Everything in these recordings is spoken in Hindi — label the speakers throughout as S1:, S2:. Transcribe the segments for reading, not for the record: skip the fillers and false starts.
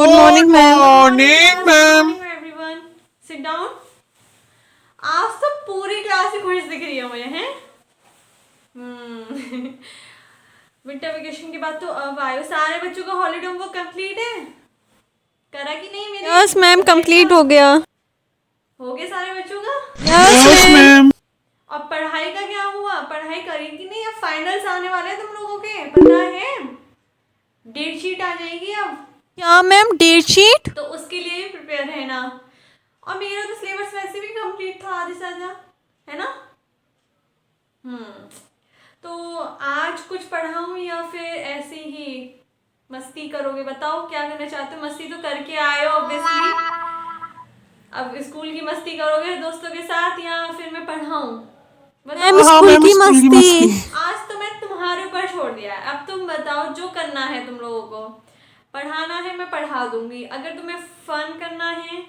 S1: Good morning ma'am.
S2: Morning ma'am.
S3: Everyone sit down. आज तो पूरी क्लास ही खुश दिख रही है मुझे, हैं? विंटर वेकेशन के बाद तो अब आयो। सारे बच्चोका हॉलीडे होमवर्क कंप्लीट है? करा कि नहीं मेरे?
S1: यस मैम कंप्लीट हो गया।
S3: हो गया सारे बच्चों का?
S1: Yes ma'am.
S3: और पढ़ाई का क्या हुआ? पढ़ाई करी कि नहीं? अब फाइनल्स आने वाले हैं तुम लोगों के, पता है? डेट शीट आ जाएगी अब,
S1: क्या मैम डेट शीट?
S3: तो उसके लिए भी प्रिपेयर रहना। और मेरा तो सिलेबस वैसे भी कंप्लीट था आधे से आधा, है ना? तो आज कुछ पढ़ाऊं या फिर ऐसे ही मस्ती करोगे? बताओ क्या करना चाहते हो। मस्ती तो करके आए हो ऑब्वियसली। अब स्कूल की मस्ती करोगे दोस्तों के साथ या फिर मैं पढ़ाऊं? बताओ।
S1: मैम स्कूल की मस्ती।
S3: आज तो मैं तुम्हारे ऊपर छोड़ दिया है। अब तुम बताओ जो करना है तुम लोगों को। पढ़ाना है मैं पढ़ा दूंगी, अगर तुम्हें फन करना है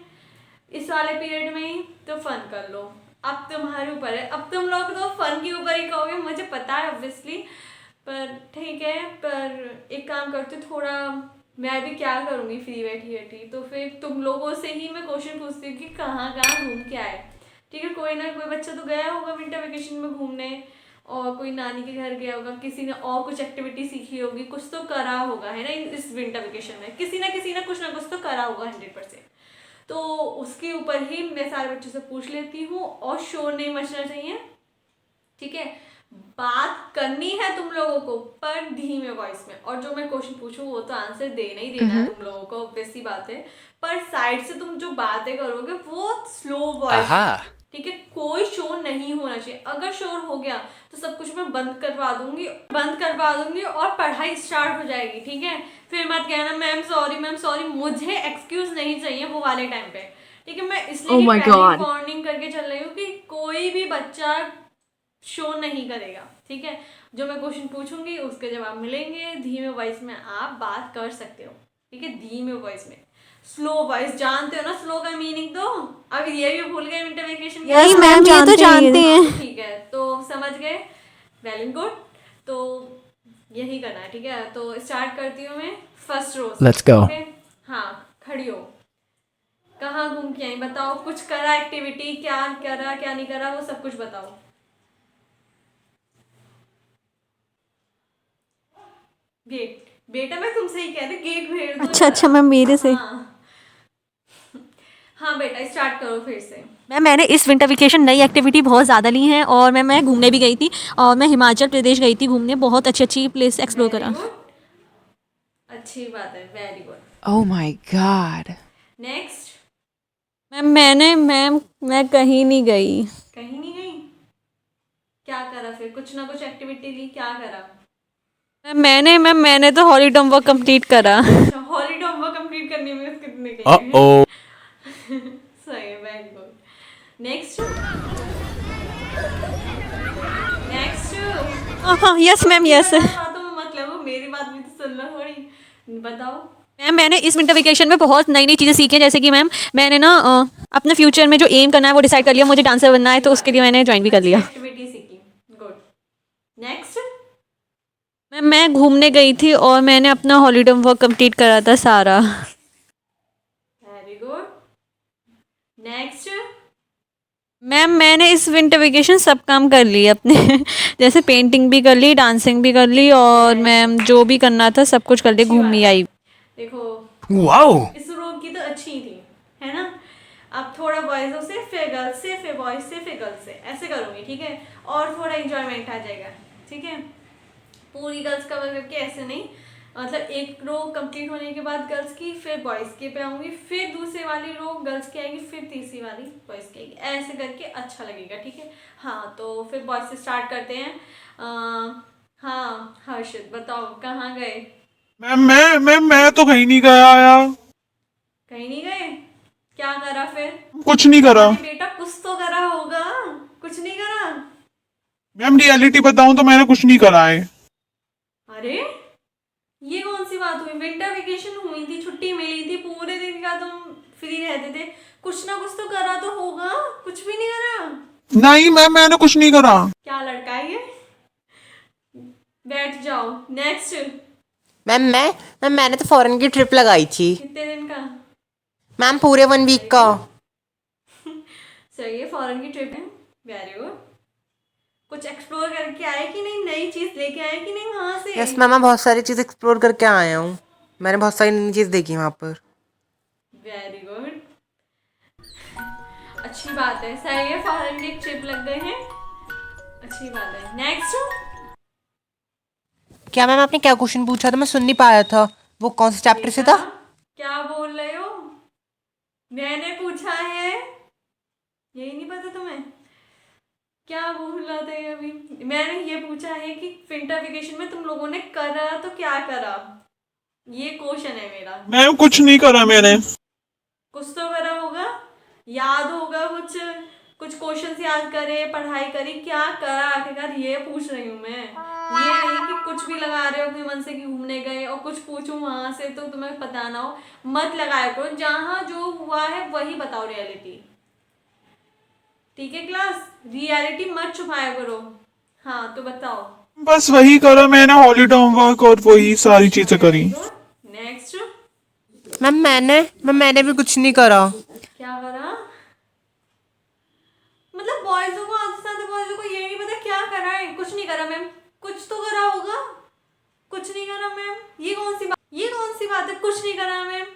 S3: इस वाले पीरियड में ही तो फन कर लो। अब तुम्हारे ऊपर है। अब तुम लोग तो फन के ऊपर ही कहोगे, मुझे पता है ऑब्वियसली, पर ठीक है। पर एक काम करती हूँ, थोड़ा मैं भी क्या करूँगी फ्री बैठी बैठी, तो फिर तुम लोगों से ही मैं क्वेश्चन पूछती हूँ कि कहाँ कहाँ घूम के आए। ठीक है, कोई ना कोई बच्चा तो गया होगा विंटर वेकेशन में घूमने, और कोई नानी के घर गया होगा, किसी ने और कुछ एक्टिविटी सीखी होगी, कुछ तो करा होगा, है ना? इस विंटर वेकेशन में किसी ना कुछ ना कुछ तो करा होगा 100%। तो उसके ऊपर ही मैं सारे बच्चों से पूछ लेती हूँ, और शोर नहीं मचना चाहिए, ठीक है? बात करनी है तुम लोगों को पर धीमे वॉइस में, और जो मैं क्वेश्चन पूछूं वो तो आंसर देना ही देना है तुम लोगों को, ऑब्वियस सी बात है। पर साइड से तुम जो बातें करोगे वो स्लो वॉइस, ठीक है? कोई शोर नहीं होना चाहिए। अगर शोर हो गया तो सब कुछ मैं बंद करवा दूंगी और पढ़ाई स्टार्ट हो जाएगी, ठीक है? फिर मत कहना मैम सॉरी, मुझे एक्सक्यूज नहीं चाहिए वो वाले टाइम पे, ठीक है? मैं इसलिए वार्निंग करके चल रही हूँ कि कोई भी बच्चा शो नहीं करेगा, ठीक है? जो मैं क्वेश्चन पूछूंगी उसके जवाब मिलेंगे। धीमे वॉइस में आप बात कर सकते हो, ठीक है? धीमे वॉइस में। स्लो वॉइस जानते हो ना स्लो का मीनिंग? तो अब ये भी भूल गए विंटर वेकेशन?
S1: यही मैम ये तो जानते हैं।
S3: ठीक है, तो समझ गए, वेल एंड गुड। तो यही करना है, ठीक है? तो स्टार्ट करती हूँ मैं फर्स्ट रो से।
S2: Let's go.
S3: हाँ, खड़ी हो। कहाँ घूम के आई बताओ, कुछ करा एक्टिविटी, क्या करा क्या नहीं करा वो सब कुछ बताओ। गेट, बेटा मैं तुमसे ही कह रही, गेट भेड़ दो।
S1: अच्छा मैम मेरे से।
S3: हाँ बेटा स्टार्ट करो फिर से।
S1: मैम मैंने इस विंटर वेकेशन नई एक्टिविटी बहुत ज़्यादा ली हैं, और मैं घूमने भी गई थी, और मैं हिमाचल प्रदेश गई थी घूमने, बहुत अच्छी अच्छी प्लेस एक्सप्लोर करा।
S3: अच्छी बात है, very good.
S2: Oh my God.
S3: Next.
S1: Ma'am मैं कहीं नहीं गई।
S3: कहीं नहीं गई? क्या करा फिर? कुछ ना कुछ एक्टिविटी ली, क्या करा?
S1: मैंने तो हॉलीडे होमवर्क कंप्लीट करा।
S3: हॉलीडे होमवर्क कंप्लीट करने में कितने गए? सही है, वेरी गुड। नेक्स्ट।
S1: हाँ यस मैम यस।
S3: बातों में मतलब मेरी बात भी तो सुनना थोड़ी। बताओ।
S1: मैम मैंने इस विंटर वेकेशन में बहुत नई चीज़ें सीखी हैं, जैसे कि मैम मैंने ना अपने फ्यूचर में जो एम करना है वो डिसाइड कर लिया, मुझे डांसर बनना है, तो उसके लिए मैंने ज्वाइन भी कर लिया।
S3: एक्टिविटी सीखी, गुड। नेक्स्ट।
S1: मैम मैं घूमने गई थी और मैंने अपना हॉलीडे होमवर्क कंप्लीट करा था सारा।
S3: Very good. नेक्स्ट।
S1: मैम मैंने इस विंटर वेकेशन सब काम कर लिए अपने जैसे पेंटिंग भी कर ली, डांसिंग भी कर ली, और मैम जो भी करना था सब कुछ कर लिया, घूम ही आई।
S3: देखो
S2: Wow.
S3: इस रोग की तो अच्छी थी, है ना? अब थोड़ा बॉयजों से फिर गर्ल्स से फिर बॉयज से फिर गर्ल्स से ऐसे करूँगी, ठीक है? और थोड़ा इंजॉयमेंट आ जाएगा, ठीक है? पूरी गर्ल्स कवर करके ऐसे नहीं, मतलब एक रो कंप्लीट होने के बाद गर्ल्स की, फिर बॉयज़ के पे आऊँगी, फिर दूसरे वाली रो गर्ल्स की आएगी, फिर तीसरी वाली बॉयज़ की आएगी, ऐसे करके अच्छा लगेगा, ठीक है? हाँ, तो फिर बॉयज़ से स्टार्ट करते हैं। हाँ हर्षित बताओ कहाँ गए?
S2: मैं तो कहीं नहीं गया यार।
S3: कहीं नहीं गए? क्या करा फिर?
S2: कुछ नहीं करा
S3: अरे बेटा कुछ तो करा होगा, कुछ नहीं करा?
S2: मैम, रियलिटी बताऊं तो मैंने कुछ नहीं करा है।
S3: अरे ये कौन सी बात हुई? विंटर वेकेशन हुई थी, छुट्टी मिली थी, पूरे दिन का तुम फ्री रहते थे, कुछ ना कुछ तो करा तो होगा। कुछ भी नहीं करा?
S2: नहीं मैम, मैंने कुछ नहीं करा।
S3: क्या लड़का है ये? बैठ जाओ। नेक्स्ट।
S4: मैंने तो फॉरेन की ट्रिप लगाई थी
S3: कितने दिन का?
S4: मैम, पूरे 1 वीक का।
S3: सही है, फॉरेन की ट्रिप है, वेरी गुड। कुछ एक्सप्लोर करके आए कि नहीं, नई चीज लेके आए कि नहीं वहां से?
S4: यस मैम, मैं बहुत सारी चीज़ एक्सप्लोर करके आया हूँ। मैंने बहुत सारी नई चीज़ देखी वहाँ पर।
S3: वेरी गुड, अच्छी बात है, सही है, फॉरेन की ट्रिप लग गए हैं, अच्छी बात है। नेक्स्ट।
S4: क्या मैम, आपने क्या क्वेश्चन पूछा था? मैं सुन नहीं पाया था। वो कौन से चैप्टर से था?
S3: क्या बोल रहे हो? मैंने पूछा है, यही नहीं पता तुम्हें? क्या बोल रहा था ये अभी? मैंने ये पूछा है कि विंटर वेकेशन में तुम लोगों ने करा तो क्या करा, ये क्वेश्चन है मेरा।
S2: मैम कुछ नहीं करा मैंने।
S3: कुछ तो करा होगा, याद होगा, कुछ कुछ क्वेश्चंस याद करे, पढ़ाई करी, क्या करा आखिरकार, ये पूछ रही हूँ मैं। ये नहीं कि कुछ भी लगा रहे हो अपने मन से कि घूमने गए और कुछ पूछूं वहां से तो तुम्हें पता ना हो। मत लगाया करो, जहां जो हुआ है वही बताओ, रियलिटी। ठीक है क्लास, रियलिटी मत छुपाया करो। हाँ तो बताओ।
S2: बस वही करा मैंने, हॉलीडे होमवर्क और वही सारी चीजें करी।
S3: नेक्स्ट।
S4: मैंने भी कुछ नहीं करा।
S3: क्या करा? मतलब बॉयजों को आते आते बॉयजों को ये नहीं पता क्या करा है। कुछ नहीं करा मैम, कुछ तो करा होगा। कुछ नहीं करा मैम, ये कौन सी बात, ये कौन सी बात है, कुछ नहीं करा मैम?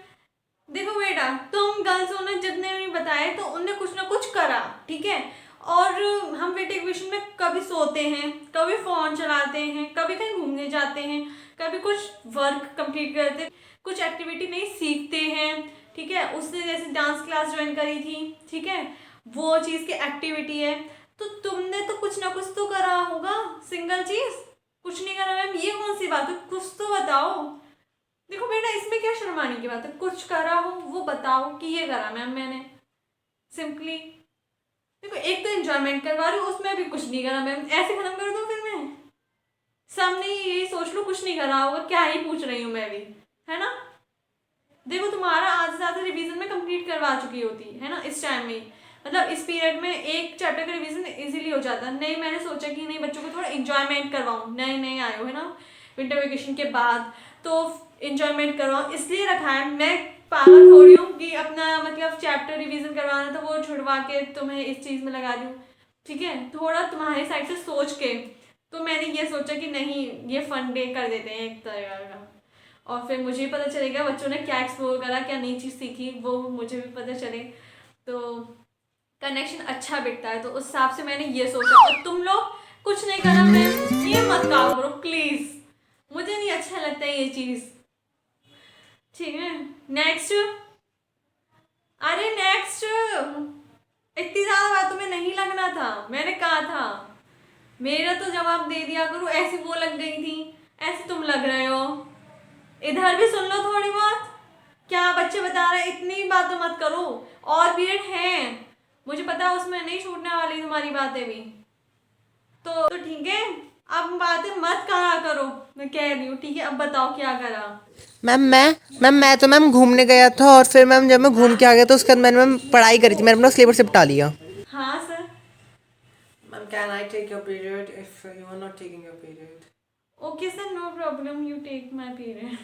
S3: देखो बेटा, तुम गर्ल्सों ने जितने भी बताए तो उनने कुछ ना कुछ करा, ठीक है। और हम वेकेशन में कभी सोते हैं, कभी फोन चलाते हैं, कभी कहीं घूमने जाते हैं, कभी कुछ वर्क कंप्लीट करते हैं, कुछ एक्टिविटी नहीं सीखते हैं, ठीक है। उसने जैसे डांस क्लास ज्वाइन करी थी, ठीक है, वो चीज़ की एक्टिविटी है। तो तुमने तो कुछ ना कुछ तो करा होगा, सिंगल चीज़ कुछ नहीं करा मैम, ये कौन सी बात है, कुछ तो बताओ। देखो बेटा, इसमें क्या शर्माने की बात है, कुछ करा हो वो बताओ कि ये करा मैम मैंने, सिंपली। देखो, एक तो एंजॉयमेंट करवा रही हूँ, उसमें भी कुछ नहीं करा मैम, ऐसे खत्म कर दो फिर मैं। सामने यही सोच लो कुछ नहीं करा होगा, क्या ही पूछ रही हूँ मैं भी, है ना। देखो, तुम्हारा आधे से ज़्यादा रिवीजन में कंप्लीट करवा चुकी होती है ना इस टाइम में, मतलब इस पीरियड में एक चैप्टर का रिवीजन इजीली हो जाता। नहीं, मैंने सोचा कि नहीं, बच्चों को थोड़ा इंजॉयमेंट करवाऊँ, नए नए आए हो है ना विंटर वेकेशन के बाद, तो इंजॉयमेंट करवाऊँ इसलिए रखा है। मैं पागल थोड़ी हूँ कि अपना मतलब चैप्टर रिवीजन करवाना था वो छुड़वा के तुम्हें इस चीज़ में लगा दूँ, ठीक है। थोड़ा तुम्हारी साइड से सोच के तो मैंने ये सोचा कि नहीं, ये फन डे कर देते हैं एक तरह का, और फिर मुझे भी पता चलेगा बच्चों ने क्या एक्सप्लोर करा, क्या नई चीज़ सीखी, वो मुझे भी पता चले, तो कनेक्शन अच्छा बिकता है। तो उस हिसाब से मैंने ये सोचा। और तुम लोग कुछ नहीं करा मैम, ये मत कहा करो प्लीज़, मुझे नहीं अच्छा लगता है ये चीज़, ठीक है। नेक्स्ट। अरे नेक्स्ट, इतनी ज़्यादा बातों में नहीं लगना था, मैंने कहा था। मेरा तो जवाब दे दिया करो, ऐसी वो लग गई थी, ऐसे तुम लग रहे हो। इधर भी सुन लो थोड़ी बहुत, क्या बच्चे बता रहे हैं, इतनी बातें मत करो। और पीरियड हैं, मुझे पता है उसमें नहीं छूटने वाली तुम्हारी बातें भी, तो ठीक है। अब बातें मत कहा करो, मैं कह रही हूँ, ठीक है। अब बताओ क्या करा।
S4: मैं घूमने गया था, और फिर मैम जब मैं घूम के आ गया तो उसके बाद मैम पढ़ाई करी थी। मैंने अपना सिलेबस निपटा लिया।
S3: हाँ sir.
S4: Ma'am, can I take your period if you are not taking your period?
S3: Okay sir, no problem, you take my period.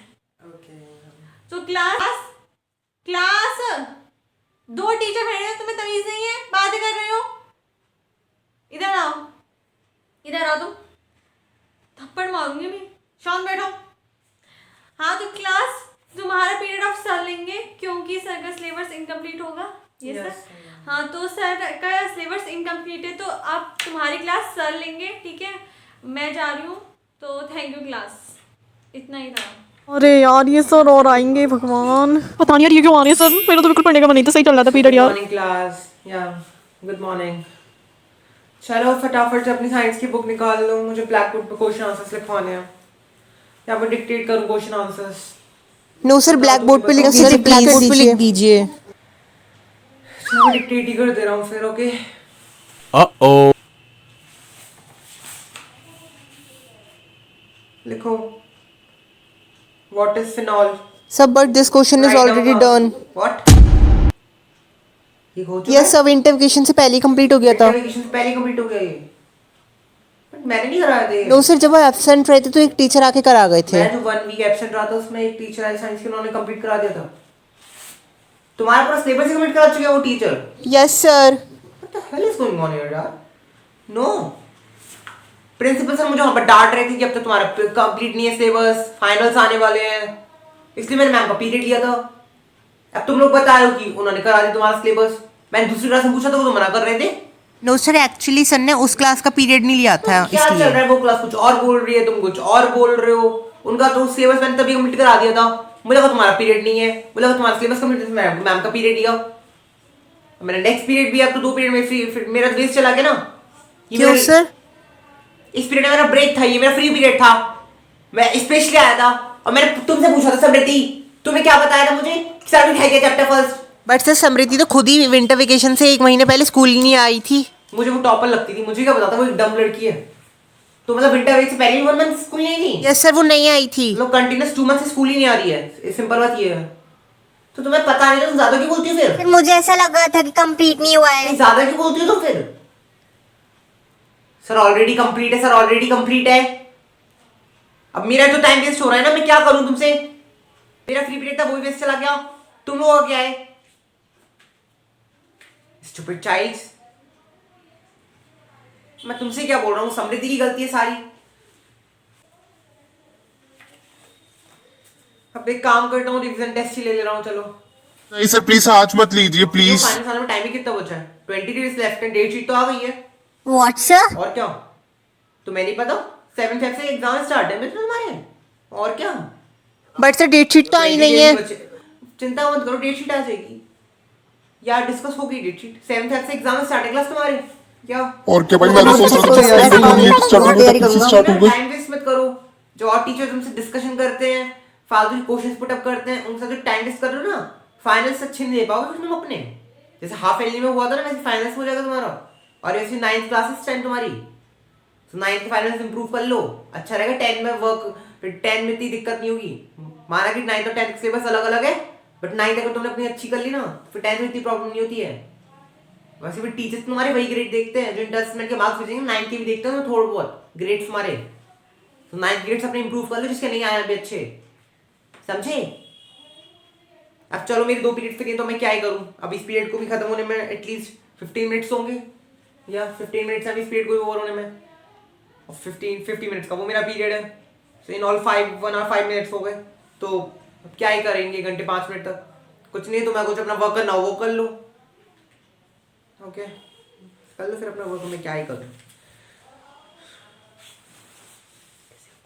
S4: Okay.
S3: तो क्लास क्लास 2 टीचर खड़े हैं, तुम्हें तमीज नहीं है, बातें कर रहे हो। इधर आओ, इधर आओ, तुम थप्पड़ मारूंगी भी, शांत बैठो। हाँ तो क्लास, तुम्हारा पीरियड ऑफ सर लेंगे क्योंकि सर का सिलेबस इनकम्प्लीट होगा, ये
S4: Yes,
S3: सर। हाँ तो सर का सिलेबस इनकम्प्लीट है, तो आप तुम्हारी क्लास सर लेंगे, ठीक है। मैं जा रही हूँ, तो थैंक यू क्लास, इतना ही था।
S1: अरे यार, ये सर और आएंगे, भगवान पता नहीं यार ये क्यों आ रहे हैं सर। मेरा तो बिल्कुल पढ़ने का मन नहीं था, सही चल रहा था पीरियड यार।
S4: मॉर्निंग क्लास, या गुड मॉर्निंग। चलो फटाफट से अपनी साइंस की बुक निकाल लो, मुझे ब्लैक बोर्ड पे क्वेश्चन आंसर्स लिखवाने हैं, या फिर डिक्टेट करूं question answers?
S5: No sir, black board पे लिख दीजिए,
S1: ब्लैक बोर्ड पे लिख दीजिए।
S4: मैं डिक्टेट ही कर दे रहा हूँ फिर, ओके। लिखो, what is phenol?
S5: Sir but this question is already done.
S4: What? ये हो चुका है?
S5: यस सर, विंटर वेकेशन से पहले ही कंप्लीट हो गया था।
S4: वेकेशन से पहले कंप्लीट हो गया ये। बट मैंने नहीं कराए थे।
S5: नो सर, जब वो एब्सेंट रहे थे तो एक टीचर आके करा गए थे.
S4: मैं जो 1 वीक एब्सेंट रहा था उसमें एक टीचर आई साइंस की, उन्होंने कंप्लीट करा दिया था। तुम्हारा पूरा सिलेबस कंप्लीट करा चुके हैं वो teacher.
S5: Yes sir.
S4: What the hell is going on here यार? नो, प्रिंसिपल सर मुझे वहां पर डांट रहे थे कि अब तक तुम्हारा कंप्लीट नहीं है सिलेबस, फाइनल्स आने वाले हैं, इसलिए मैंने मैम का पीरियड लिया था। अब तुम लोग बता रहे हो कि उन्होंने करा दिया तुम्हारा सिलेबस। मैंने दूसरी क्लास में पूछा था वो तो मना कर रहे थे।
S5: नो सर, एक्चुअली सर ने उस क्लास का पीरियड नहीं लिया था
S4: क्या चल रहा है? वो क्लास कुछ और बोल रही है, तुम कुछ और बोल रहे हो। उनका तो सिलेबस मैंने तभी कंप्लीट करा दिया था। मुझे लगा तुम्हारा पीरियड नहीं है, मुझे लगा तुम्हारा सिलेबस कंप्लीट, मैम का पीरियड लिया। मैंने नेक्स्ट पीरियड भी, अब तो 2 पीरियड में फिर मेरा वेस्ट चला गया ना।
S5: क्यों सर?
S4: इस पीरियड में मेरा ब्रेक था, ये मेरा फ्री पीरियड था। मैं स्पेशली आया था और मैंने तुमसे पूछा था समृद्धि, तुमने क्या बताया था मुझे? सर है क्या चैप्टर फर्स्ट?
S5: बट सर समृद्धि तो खुद ही विंटर वेकेशन से 1 महीने पहले स्कूल ही नहीं आई थी.
S4: मुझे वो टॉपर लगती थी, मुझे क्या पता था वो एक डम लड़की है। तो मतलब विंटर वेक से पहले 1 मंथ स्कूल नहीं आई थी?
S5: यस सर, वो नहीं आई थी.
S4: लोग कंटिन्यूस 2 मंथ से स्कूल ही नहीं आ रही है, सिंपल बात ये है। तो तुम्हें पता नहीं था, तुम ज्यादा क्यों बोलती हो फिर?
S6: मुझे ऐसा लगा था कि कंप्लीट नहीं हुआ है.
S4: ज्यादा क्यों बोलती हो तुम फिर? सर ऑलरेडी कंप्लीट है, सर ऑलरेडी कंप्लीट है। अब मेरा तो टाइम वेस्ट हो रहा है ना, मैं क्या करूं तुमसे? मेरा फ्री पीरियड था वो भी वेस्ट चला गया, तुम लोगों का क्या है? Stupid childs. मैं तुमसे क्या बोल रहा हूँ, समृद्धि की गलती है सारी। अब एक काम करता हूँ, रिवीजन टेस्ट ही ले रहा हूँ। चलो
S2: नहीं सर प्लीज आज मत लीजिए प्लीज।
S4: फाइनल साल में टाइम ही कितना बचा है? 20 डेज लेफ्ट है, डेट शीट तो आ गई है।
S6: What sir?
S4: और क्या, तुम्हें नहीं पता 7 फेब से एग्जाम स्टार्ट है मित्र तुम्हारे। और क्या,
S5: बट सर डेट शीट तो आई नहीं है.
S4: चिंता मत करो, डेट शीट आ जाएगी यार, डिस्कस हो गई डेट शीट। 7 फेब से एग्जाम स्टार्ट है क्लास तुम्हारे। क्या
S2: और क्या भाई, मैं तो सोच रहा था स्टार्ट हो गई।
S4: टाइम वेस्ट मत करो। जो और टीचर तुमसे डिस्कशन करते हैं, फालतू के क्वेश्चंस पुट अप करते हैं, उनसे जो टाइम वेस्ट कर रहे हो ना, फाइनल्स अच्छे नहीं दे पाओगे फिर तुम अपने। जैसे हाफ एयरली में हुआ था ना, वैसे फाइनल्स हो जाएगा तुम्हारा। और ऐसे 9th क्लासेस टाइम तुम्हारी, तो 9th के फाइनल्स इंप्रूव कर लो, अच्छा रहेगा। 10 में वर्क, फिर 10 में इतनी दिक्कत नहीं होगी। माना कि 9th और 10th सिलेबस अलग अलग है, बट 9th अगर तुमने अपनी अच्छी कर ली ना, फिर 10th में इतनी प्रॉब्लम नहीं होती है। वैसे भी टीचर्स तुम्हारे वही ग्रेड देखते हैं जो इंटर असेसमेंट के मार्क्स भेजेंगे, 9th के भी देखते हैं थोड़ा बहुत ग्रेड्स तुम्हारे। तो 9th ग्रेड्स अपने इंप्रूव कर लो, जिसके नहीं आए अभी अच्छे, समझे? अब चलो मेरे 2 पीरियड फ्री है, तो मैं क्या ही करूं? अब इस पीरियड को भी खत्म होने में एटलीस्ट 15 मिनट्स होंगे, या 15 मिनट्स अभी इस पीरियड को भी ओवर होने में, और 50 मिनट्स का वो मेरा पीरियड है। सो इन ऑल 1 और 5 मिनट्स हो गए। तो अब क्या ही करेंगे 1 घंटे 5 मिनट तक? कुछ नहीं, तो मैं कुछ अपना वर्क करना हो वो कर लो। ओके कर लो फिर अपना वर्क, मैं क्या ही करूं।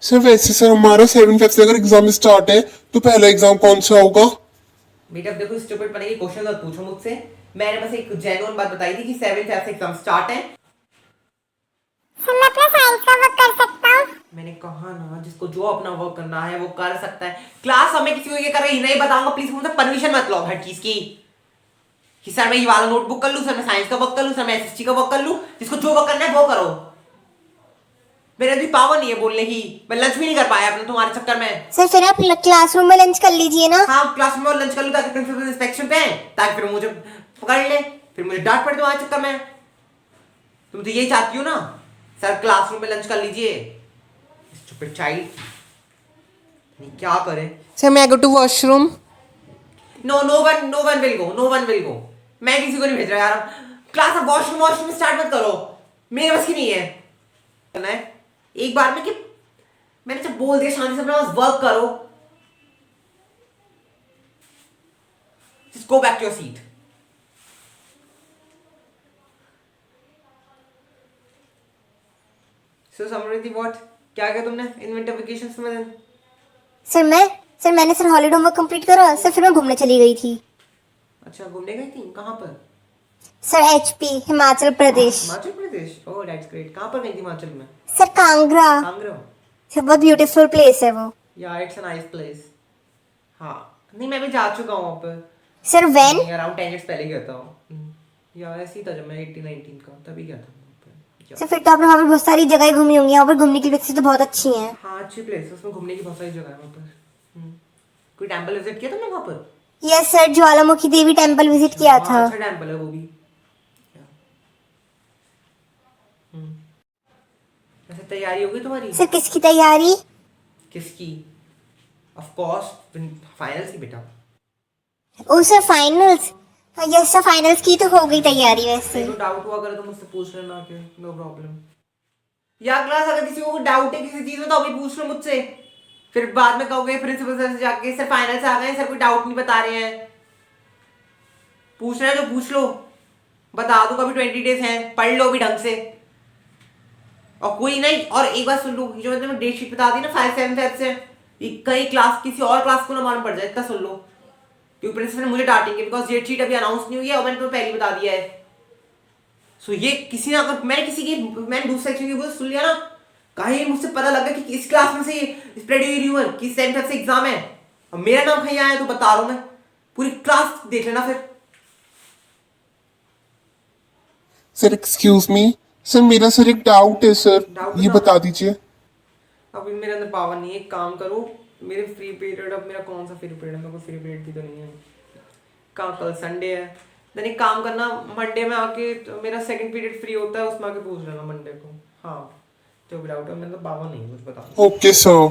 S2: सर वैसे सर हमारा 7 फेब से अगर एग्जाम स्टार्ट है तो पहला एग्जाम कौन सा होगा?
S4: बेटा देखो, स्टूपिड पने के क्वेश्चन मत पूछो मुझसे। मैंने बस एक जेन्युइन बात बताई थी कि 7 फेब से एग्जाम स्टार्ट है।
S6: सर मैं अपना साइंस का वर्क कर सकता हूँ?
S4: मैंने कहा ना, जिसको जो अपना वर्क करना है वो कर सकता है। क्लास हमें किसी को ये कर रही नहीं बताऊंगा, प्लीज मुझसे परमिशन मत लो हर चीज की, कि सर मैं ये वाला नोटबुक कर लूं, सर मैं साइंस का वर्क कर लूं, सर मैं एसएसटी का वर्क कर लूं। जिसको जो वर्क करना है वो करो, मेरे भी पावर नहीं है बोलने की। मैं लंच भी नहीं कर पाया अपने तुम्हारे चक्कर में।
S6: सर फिर आप क्लासरूम में लंच कर लीजिए ना।
S4: हाँ क्लास में लंच कर लूं ताकि प्रिंसिपल इंस्पेक्शन पे आए, ताकि फिर मुझे पकड़ ले, फिर मुझे डांट पड़े तुम्हारे चक्कर में। तुम तो यही चाहती हो ना, सर क्लासरूम में लंच कर लीजिए। स्टूपिड चाइल्ड, क्या करे?
S5: सर मैं go to washroom.
S4: No one will go. मैं किसी को नहीं भेज रहा यार। क्लास में वॉशरूम स्टार्ट मत करो, मेरे बस की नहीं है करना है एक बार में। कि मैंने जब बोल दिया शांति से अपना वर्क करो, just go back to your seat. So Samriddhi what, क्या किया तुमने इन विंटर वेकेशंस में?
S6: सर मैंने सर हॉलीडे होमवर्क कंप्लीट करा सर, फिर मैं घूमने चली गई थी।
S4: अच्छा घूमने गई थी, कहाँ पर?
S6: Sir HP Himachal Pradesh.
S4: Himachal Pradesh, oh that's great. कहाँ पर गई थी हिमाचल में?
S6: सर कांगड़ा।
S4: कांगड़ा,
S6: सर बहुत ब्यूटीफुल प्लेस है वो।
S4: या इट्स अ नाइस प्लेस। हाँ नहीं मैं भी जा चुका हूँ वहाँ पर।
S6: Sir when?
S4: अराउंड 10 इयर्स पहले गया था। या ऐसे ही था जब मैं 18-19 का, तभी गया था वहाँ पर।
S6: सर फिर तो आपने वहाँ पर बहुत सारी जगह घूमी होंगी, यहाँ पर घूमने की प्लेसेस तो बहुत अच्छी हैं।
S4: हाँ अच्छी प्लेस है, उसमें घूमने की बहुत सारी जगह है वहाँ पर। कोई टेंपल विजिट किया तुमने वहाँ पर?
S6: यस सर, ज्वालामुखी देवी टेम्पल विजिट किया था।
S4: अच्छा टेंपल है वो भी। ऐसे तैयारी होगी तुम्हारी?
S6: सर किसकी तैयारी?
S4: किसकी? ऑफ कोर्स फाइनल्स की बेटा।
S6: Oh sir finals, yes sir finals की तो हो गई तैयारी वैसे।
S4: तो डाउट हुआ करे तो मुझसे पूछ लेना कि नो प्रॉब्लम। या क्लास अगर किसी को डाउट है किसी चीज में तो अभी पूछ लो मुझसे, फिर बाद में कहोगे प्रिंसिपल सर से जाके सर फाइनल से आ गए सर कोई डाउट नहीं बता रहे हैं। पूछना है तो पूछ लो, बता दो कभी 20 डेज हैं, पढ़ लो अभी ढंग से। और कोई नहीं, और एक बात सुन लो, जो मैंने डेट शीट बता दी ना 5-7 फेब से, कहीं क्लास किसी और क्लास को ना मालूम पड़ जाए, इतना सुन लो, क्योंकि प्रिंसिपल मुझे डांटेंगे बिकॉज डेट शीट अभी अनाउंस नहीं हुई है और मैंने तुम्हें पहले बता दिया है। सो ये किसी ने अगर मैंने दूसरे सेक्शन की बोल सुन लिया ना, कहीं मुझसे पता लगा कि इस क्लास में से स्प्रेड हुई र्यूमर कि 7 फेब से एग्जाम है और मेरा नाम कहीं आया तो बता रहा हूं मैं, पूरी क्लास देख लेना फिर।
S2: सर एक्सक्यूज मी सर, मेरा सर एक डाउट है सर, ये बता दीजिए।
S4: अभी मेरे अंदर पावर नहीं है, एक काम करो, मेरे फ्री पीरियड, अब मेरा कौन सा फ्री पीरियड है, मेरे को फ्री पीरियड भी तो नहीं है, कल संडे है, देन एक काम करना मंडे में आके, तो मेरा सेकंड पीरियड फ्री होता है उसमें आके पूछ लेना मंडे को। हाँ जो भी डाउट है, मेरे तो पावर नहीं है, मुझे बता।
S2: Okay sir.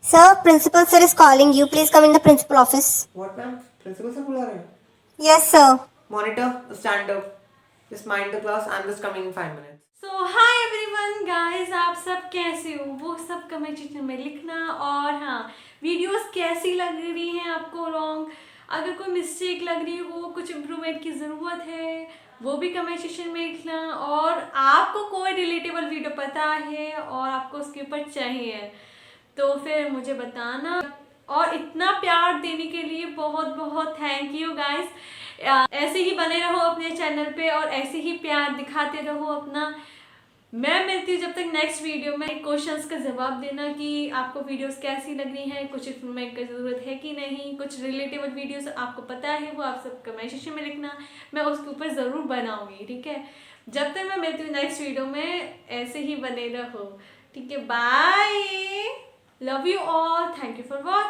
S6: Sir principal sir is calling you, please come in the principal office.
S4: What ma'am? Principal sir बुला रहे हैं?
S6: Yes sir.
S4: Monitor stand up, just mind the class, I am just coming in 5 minutes.
S3: So hi everyone guys, आप सब कैसे हो वो सब कमेंट सेक्शन में लिखना। और हाँ, वीडियोस कैसी लग रही हैं आपको, रॉन्ग अगर कोई मिस्टेक लग रही हो, कुछ इम्प्रूवमेंट की ज़रूरत है, वो भी कमेंट सेक्शन में लिखना। और आपको कोई रिलेटेबल वीडियो पता है और आपको उसके ऊपर चाहिए तो फिर मुझे बताना। और इतना प्यार देने के लिए बहुत बहुत थैंक यू गाइस। ऐसे ही बने रहो अपने चैनल पे और ऐसे ही प्यार दिखाते रहो अपना। मैं मिलती हूँ जब तक नेक्स्ट वीडियो में। क्वेश्चंस का जवाब देना कि आपको वीडियोस कैसी लग रही हैं, कुछ इम्प्रूवमेंट की ज़रूरत है कि नहीं, कुछ रिलेटेबल वीडियोस आपको पता है वो आप सब कमेंट सेक्शन में लिखना, मैं उसके ऊपर ज़रूर बनाऊँगी, ठीक है। जब तक मैं मिलती हूँ नेक्स्ट वीडियो में, ऐसे ही बने रहो, ठीक है। Bye, love you all, thank you for watching.